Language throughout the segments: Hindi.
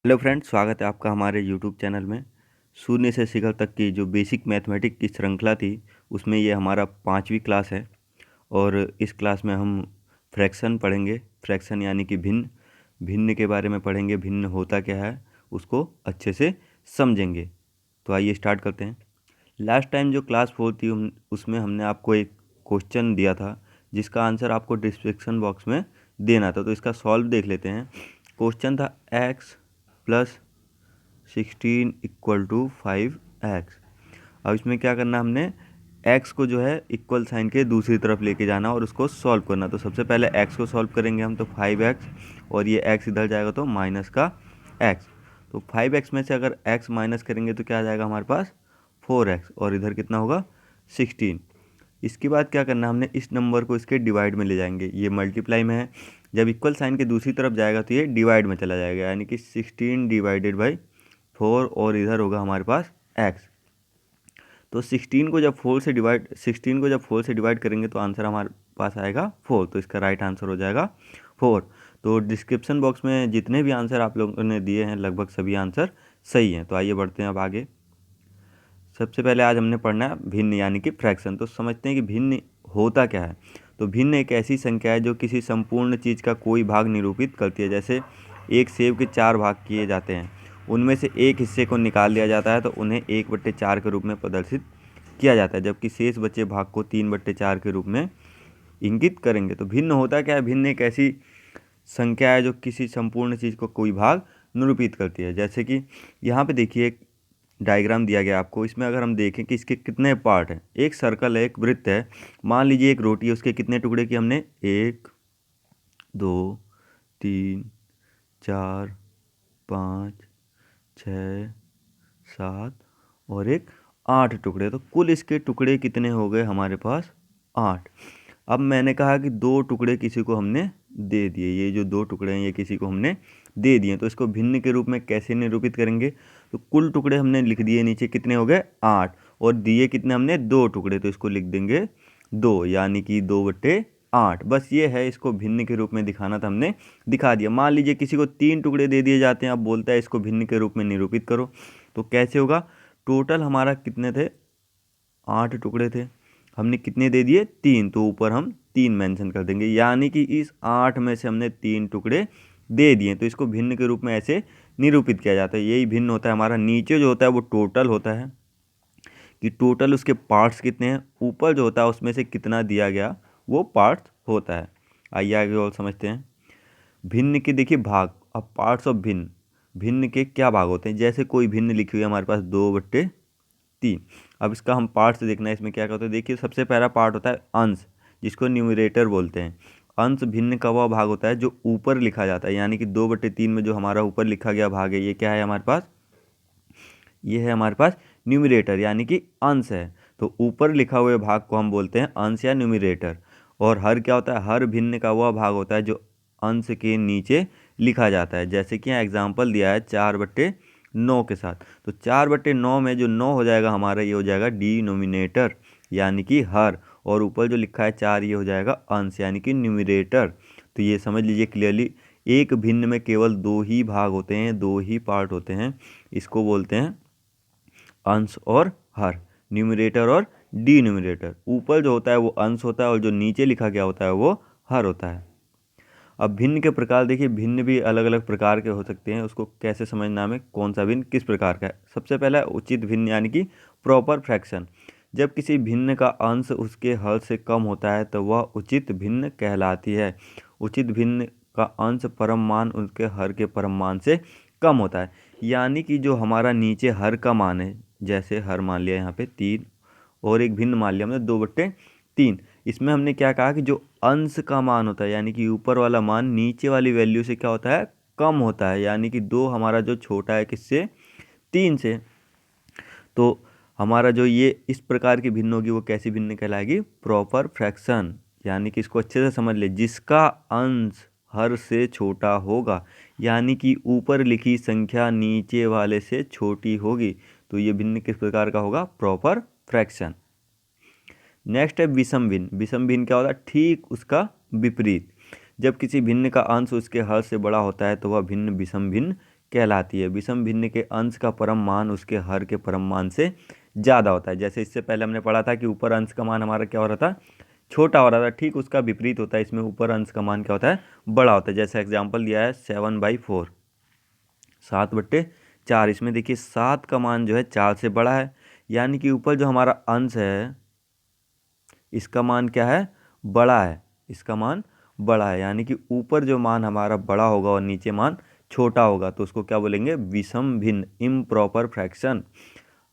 हेलो फ्रेंड्स, स्वागत है आपका हमारे यूट्यूब चैनल में। शून्य से शिखर तक की जो बेसिक मैथमेटिक्स की श्रृंखला थी, उसमें ये हमारा 5वीं क्लास है। और इस क्लास में हम फ्रैक्शन पढ़ेंगे। फ्रैक्शन यानी कि भिन्न भिन्न के बारे में पढ़ेंगे। भिन्न होता क्या है उसको अच्छे से समझेंगे। तो आइए स्टार्ट करते हैं। लास्ट टाइम जो क्लास 4 थी उसमें हमने आपको एक क्वेश्चन दिया था, जिसका आंसर आपको डिस्क्रिप्शन बॉक्स में देना था। तो इसका सॉल्व देख लेते हैं। क्वेश्चन था x+16 = 5x। अब इसमें क्या करना, हमने x को जो है इक्वल साइन के दूसरी तरफ लेके जाना और उसको सॉल्व करना। तो सबसे पहले x को सॉल्व करेंगे हम, तो 5x, और ये x इधर जाएगा तो माइनस का x। तो 5x में से अगर x माइनस करेंगे तो क्या आ जाएगा हमारे पास 4x, और इधर कितना होगा 16। इसके बाद क्या करना, हमने इस नंबर को इसके डिवाइड में ले जाएंगे। ये मल्टीप्लाई में है, जब इक्वल साइन के दूसरी तरफ जाएगा तो ये डिवाइड में चला जाएगा, यानी कि 16/4, और इधर होगा हमारे पास x। तो 16 को जब 4 से डिवाइड करेंगे तो आंसर हमारे पास आएगा 4। तो इसका राइट आंसर हो जाएगा 4। तो डिस्क्रिप्शन बॉक्स में जितने भी आंसर आप लोगों ने दिए हैं, लगभग सभी आंसर सही हैं। तो आइए बढ़ते हैं अब आगे। सबसे पहले आज हमने पढ़ना है भिन्न यानी कि फ्रैक्शन। तो समझते हैं कि भिन्न होता क्या है। तो भिन्न एक ऐसी संख्या है जो किसी संपूर्ण चीज़ का कोई भाग निरूपित करती है। जैसे एक सेब के 4 भाग किए जाते हैं, उनमें से एक हिस्से को निकाल दिया जाता है तो उन्हें 1/4 के रूप में प्रदर्शित किया जाता है, जबकि शेष बचे भाग को 3/4 के रूप में इंगित करेंगे। तो भिन्न होता क्या है? भिन्न एक ऐसी संख्या है जो किसी संपूर्ण चीज़ को कोई भाग निरूपित करती है। जैसे कि यहाँ पे देखिए एक डायग्राम दिया गया आपको। इसमें अगर हम देखें कि इसके कितने पार्ट हैं, एक सर्कल है, एक वृत्त है। मान लीजिए एक रोटी है, उसके कितने टुकड़े किए हमने, 1 2 3 4 5 6 7 और एक 8 टुकड़े। तो कुल इसके टुकड़े कितने हो गए हमारे पास? 8। अब मैंने कहा कि 2 टुकड़े किसी को हमने दे दिए। ये जो 2 टुकड़े हैं ये किसी को हमने दे दिए, तो इसको भिन्न के रूप में कैसे निरूपित करेंगे? तो कुल टुकड़े हमने लिख दिए नीचे, कितने हो गए 8, और दिए कितने हमने 2 टुकड़े, तो इसको लिख देंगे 2, यानी कि 2/8। बस ये है, इसको भिन्न के रूप में दिखाना था, हमने दिखा दिया। मान लीजिए किसी को 3 टुकड़े दे दिए जाते हैं, अब बोलता है इसको भिन्न के रूप में निरूपित करो। तो कैसे होगा? टोटल हमारा कितने थे? 8 टुकड़े थे, हमने कितने दे दिए? 3, तो ऊपर हम 3 मेंशन कर देंगे, यानी कि इस 8 में से हमने 3 टुकड़े दे दिए। तो इसको भिन्न के रूप में ऐसे निरूपित किया जाता है। यही भिन्न होता है हमारा। नीचे जो होता है वो टोटल होता है, कि टोटल उसके पार्ट्स कितने हैं। ऊपर जो होता है उसमें से कितना दिया गया, वो पार्ट्स होता है। आइए आगे और समझते हैं। भिन्न के देखिए भाग। अब पार्ट्स ऑफ भिन्न, भिन्न के क्या भाग होते हैं? जैसे कोई भिन्न लिखी हुई है हमारे पास 2/3। अब इसका हम पार्ट्स देखना है। इसमें क्या करते हैं, देखिए सबसे पहला पार्ट होता है अंश, जिसको न्यूमरेटर बोलते हैं। अंश भिन्न का वह भाग होता है जो ऊपर लिखा जाता है, यानी कि 2/3 में जो हमारा ऊपर लिखा गया भाग है, ये क्या है हमारे पास? ये है हमारे पास न्यूमरेटर, यानी कि अंश है। तो ऊपर लिखा हुए भाग को हम बोलते हैं अंश या न्यूमरेटर। और हर क्या होता है? हर भिन्न का वह भाग होता है जो अंश के नीचे लिखा जाता है। जैसे कि यहाँ एग्जाम्पल दिया है 4/9 के साथ। तो 4/9 में जो 9 हो जाएगा हमारा, ये हो जाएगा डिनोमिनेटर, यानी कि हर। और ऊपर जो लिखा है 4, ये हो जाएगा अंश, यानी कि न्यूमरेटर। तो ये समझ लीजिए क्लियरली, एक भिन्न में केवल 2 ही भाग होते हैं, 2 ही पार्ट होते हैं। इसको बोलते हैं अंश और हर, न्यूमरेटर और डिन्यूमरेटर। ऊपर जो होता है वो अंश होता है, और जो नीचे लिखा गया होता है वो हर होता है। अब भिन्न के प्रकार देखिए, भिन्न भी अलग अलग प्रकार के हो सकते हैं। उसको कैसे समझना हमें, कौन सा भिन्न किस प्रकार का है? सबसे पहला उचित भिन्न, यानी कि प्रॉपर फ्रैक्शन। जब किसी भिन्न का अंश उसके हर से कम होता है तो वह उचित भिन्न कहलाती है। उचित भिन्न का अंश परम मान उसके हर के परम मान से कम होता है, यानी कि जो हमारा नीचे हर का मान है, जैसे हर मान लिया यहाँ पे 3, और एक भिन्न मान लिया हमने 2/3। इसमें हमने क्या कहा कि जो अंश का मान होता है, यानी कि ऊपर वाला मान नीचे वाली वैल्यू से क्या होता है? कम होता है, यानी कि 2 हमारा जो छोटा है किससे? 3 से। तो हमारा जो ये इस प्रकार की भिन्न होगी वो कैसी भिन्न कहलाएगी? Proper fraction. यानी कि इसको अच्छे से समझ ले, जिसका अंश हर से छोटा होगा, यानी कि ऊपर लिखी संख्या नीचे वाले से छोटी होगी, तो ये भिन्न किस प्रकार का होगा? Proper fraction. नेक्स्ट है विषम भिन्न। विषम भिन्न क्या होता है? ठीक उसका विपरीत। जब किसी भिन्न का अंश उसके हर से बड़ा होता है तो वह भिन्न विषम भिन्न कहलाती है। विषम भिन्न के अंश का परम मान उसके हर के परम मान से ज़्यादा होता है। जैसे इससे पहले हमने पढ़ा था कि ऊपर अंश का मान हमारा क्या हो रहा था, छोटा हो रहा था, ठीक उसका विपरीत होता है। इसमें ऊपर अंश का मान क्या होता है, बड़ा होता है। जैसे एग्जाम्पल दिया है 7/4, 7/4। इसमें देखिए 7 का मान जो है 4 से बड़ा है, यानी कि ऊपर जो हमारा अंश है इसका मान क्या है, बड़ा है, इसका मान बड़ा है। यानी कि ऊपर जो मान हमारा बड़ा होगा और नीचे मान छोटा होगा, तो उसको क्या बोलेंगे, विषम भिन्न, इम्प्रॉपर फ्रैक्शन।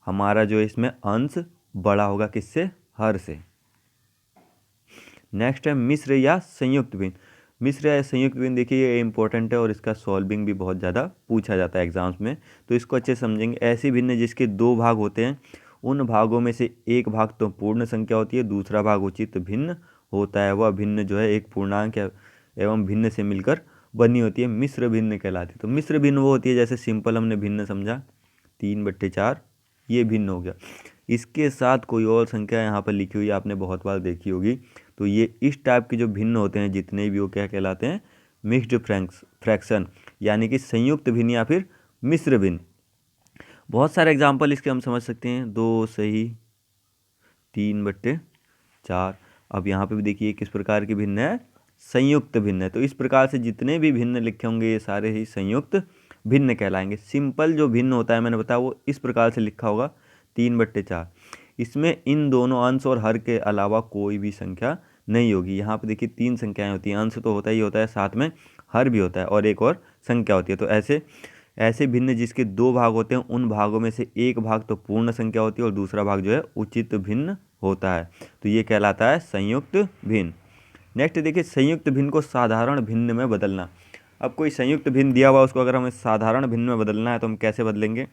हमारा जो इसमें अंश बड़ा होगा किससे, हर से। नेक्स्ट है मिश्र या संयुक्त भिन्न। मिश्र या संयुक्त भिन्न, देखिए ये इंपॉर्टेंट है और इसका सॉल्विंग भी बहुत ज़्यादा पूछा जाता है एग्जाम्स में, तो इसको अच्छे समझेंगे। ऐसी भिन्न जिसके 2 भाग होते हैं, उन भागों में से एक भाग तो पूर्ण संख्या होती है, दूसरा भाग उचित भिन्न होता है। वह भिन्न जो है एक पूर्णांक एवं भिन्न से मिलकर बनी होती है, मिश्र भिन्न कहलाती है। तो मिश्र भिन्न वो होती है, जैसे सिंपल हमने भिन्न समझा 3/4, ये भिन्न हो गया। इसके साथ कोई और संख्या यहाँ पर लिखी हुई आपने बहुत बार देखी होगी, तो ये इस टाइप के जो भिन्न होते हैं जितने भी, वो क्या कहलाते हैं, मिक्स्ड फ्रैक्शन, यानी कि संयुक्त भिन्न या फिर मिश्र भिन्न। बहुत सारे एग्जाम्पल इसके हम समझ सकते हैं, 2 सही 3/4। अब यहाँ पे भी देखिए किस प्रकार की भिन्न है, संयुक्त भिन्न है। तो इस प्रकार से जितने भी भिन्न लिखे होंगे ये सारे ही संयुक्त भिन्न कहलाएंगे। सिंपल जो भिन्न होता है मैंने बताया वो इस प्रकार से लिखा होगा 3/4। इसमें इन दोनों अंश और हर के अलावा कोई भी संख्या नहीं होगी। यहाँ पे देखिए 3 संख्याएं होती हैं, अंश तो होता ही होता है, साथ में हर भी होता है और एक और संख्या होती है। तो ऐसे भिन्न जिसके 2 भाग होते हैं, उन भागों में से एक भाग तो पूर्ण संख्या होती है और दूसरा भाग जो है उचित भिन्न होता है, तो ये कहलाता है संयुक्त भिन्न। नेक्स्ट देखिए संयुक्त भिन्न को साधारण भिन्न में बदलना। अब कोई संयुक्त भिन्न दिया हुआ, उसको अगर हमें साधारण भिन्न में बदलना है तो हम कैसे बदलेंगे,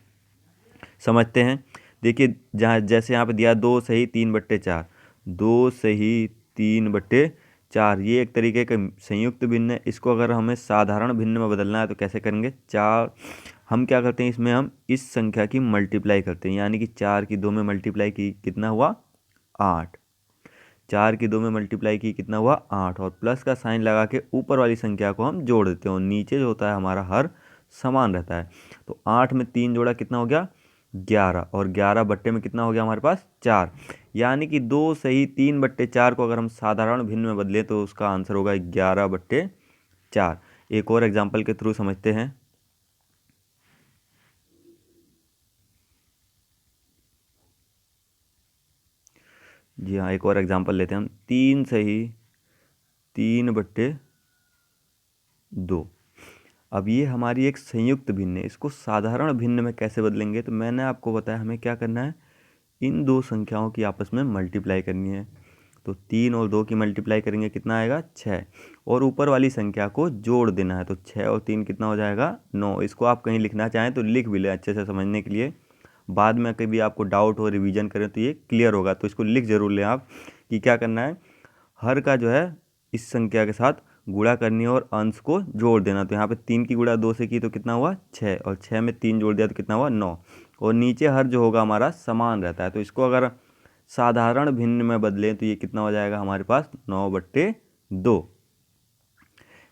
समझते हैं। देखिए जहाँ जैसे यहाँ पे दिया 2 सही 3/4, 2 सही 3/4, ये एक तरीके का संयुक्त भिन्न है। इसको अगर हमें साधारण भिन्न में बदलना है तो कैसे करेंगे, 4 हम क्या करते हैं, इसमें हम इस संख्या की मल्टीप्लाई करते हैं, यानी कि 4 की 2 में मल्टीप्लाई की कितना हुआ 8, 4 की 2 में मल्टीप्लाई की कितना हुआ 8, और प्लस का साइन लगा के ऊपर वाली संख्या को हम जोड़ देते हैं और नीचे जो होता है हमारा हर समान रहता है। तो 8 में 3 जोड़ा कितना हो गया 11, और 11 बट्टे में कितना हो गया हमारे पास 4, यानी कि 2 सही 3/4 को अगर हम साधारण भिन्न में बदलें तो उसका आंसर होगा 11/4। एक और एग्जाम्पल के थ्रू समझते हैं। जी हाँ, एक और एग्जाम्पल लेते हैं हम, 3 सही 3/2। अब ये हमारी एक संयुक्त भिन्न है, इसको साधारण भिन्न में कैसे बदलेंगे, तो मैंने आपको बताया हमें क्या करना है, इन 2 संख्याओं की आपस में मल्टीप्लाई करनी है। तो 3 और 2 की मल्टीप्लाई करेंगे कितना आएगा 6, और ऊपर वाली संख्या को जोड़ देना है। तो 6 और 3 कितना हो जाएगा 9। इसको आप कहीं लिखना चाहें तो लिख भी लें अच्छे से समझने के लिए, बाद में कभी आपको डाउट हो रिवीजन करें तो ये क्लियर होगा। तो इसको लिख जरूर लें आप कि क्या करना है, हर का जो है इस संख्या के साथ गुणा करनी है और अंश को जोड़ देना। तो यहाँ पे 3 की गुणा 2 से की तो कितना हुआ 6, और 6 में 3 जोड़ दिया तो कितना हुआ 9, और नीचे हर जो होगा हमारा समान रहता है। तो इसको अगर साधारण भिन्न में बदलें तो ये कितना हो जाएगा हमारे पास 9/2।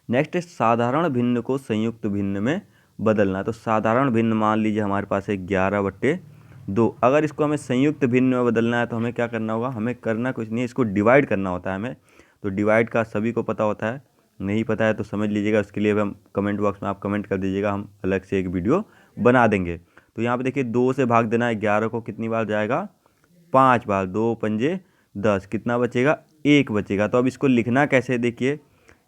नेक्स्ट है साधारण भिन्न को संयुक्त भिन्न में बदलना। तो साधारण भिन्न मान लीजिए हमारे पास है 11/2। अगर इसको हमें संयुक्त भिन्न में बदलना है तो हमें क्या करना होगा, हमें करना कुछ नहीं है, इसको डिवाइड करना होता है हमें। तो डिवाइड का सभी को पता होता है, नहीं पता है तो समझ लीजिएगा, उसके लिए हम कमेंट बॉक्स में आप कमेंट कर दीजिएगा, हम अलग से एक वीडियो बना देंगे। तो यहाँ पे देखिए 2 से भाग देना है, 11 को कितनी बार जाएगा 5 बार, 2 पंजे 10, कितना बचेगा 1 बचेगा। तो अब इसको लिखना कैसे, देखिए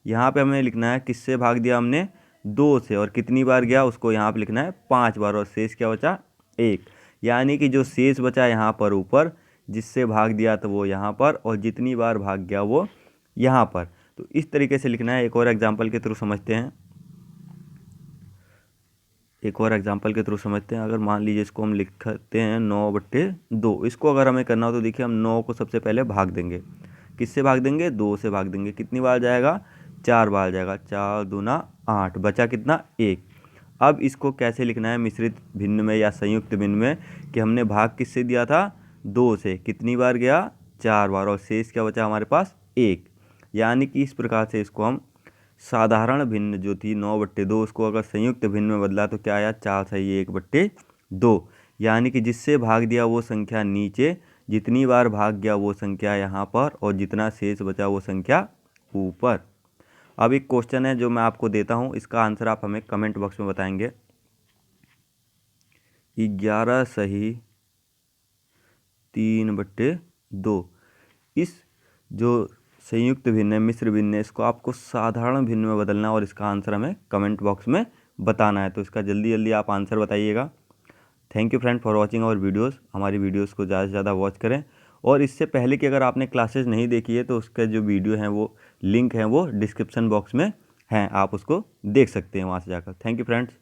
यहाँ पे हमें लिखना है किससे भाग दिया हमने 2 से, और कितनी बार गया उसको यहाँ पे लिखना है 5 बार, और शेष क्या बचा 1, यानी कि जो शेष बचा यहाँ पर ऊपर जिससे भाग दिया तो वो यहाँ पर, और जितनी बार भाग गया वो यहाँ पर। तो इस तरीके से लिखना है। एक और एग्जाम्पल के थ्रू समझते हैं, अगर मान लीजिए इसको हम लिखते हैं 9/2। इसको अगर हमें करना हो तो देखिए हम 9 को सबसे पहले भाग देंगे, किससे भाग देंगे 2 से भाग देंगे, कितनी बार जाएगा 4 बार जाएगा, 4 दूना 8, बचा कितना 1। अब इसको कैसे लिखना है मिश्रित भिन्न में या संयुक्त भिन्न में, कि हमने भाग किससे दिया था 2 से, कितनी बार गया 4 बार, और शेष क्या बचा हमारे पास 1, यानी कि इस प्रकार से इसको हम साधारण भिन्न जो थी 9/2 उसको अगर संयुक्त भिन्न में बदला तो क्या आया, 4/1/2। यानी कि जिससे भाग दिया वो संख्या नीचे, जितनी बार भाग गया वो संख्या यहाँ पर, और जितना शेष बचा वो संख्या ऊपर। अब एक क्वेश्चन है जो मैं आपको देता हूँ, इसका आंसर आप हमें कमेंट बॉक्स में बताएंगे। 11 सही 3/2। इस जो संयुक्त भिन्न है, मिश्र भिन्न है, इसको आपको साधारण भिन्न में बदलना है और इसका आंसर हमें कमेंट बॉक्स में बताना है। तो इसका जल्दी जल्दी आप आंसर बताइएगा। Thank you friend for watching our videos. हमारी वीडियोस को ज़्यादा से ज़्यादा वॉच करें, और इससे पहले कि अगर आपने क्लासेस नहीं देखी है तो उसका जो वीडियो है वो लिंक है वो डिस्क्रिप्शन बॉक्स में हैं, आप उसको देख सकते हैं वहाँ से जाकर। Thank you friends.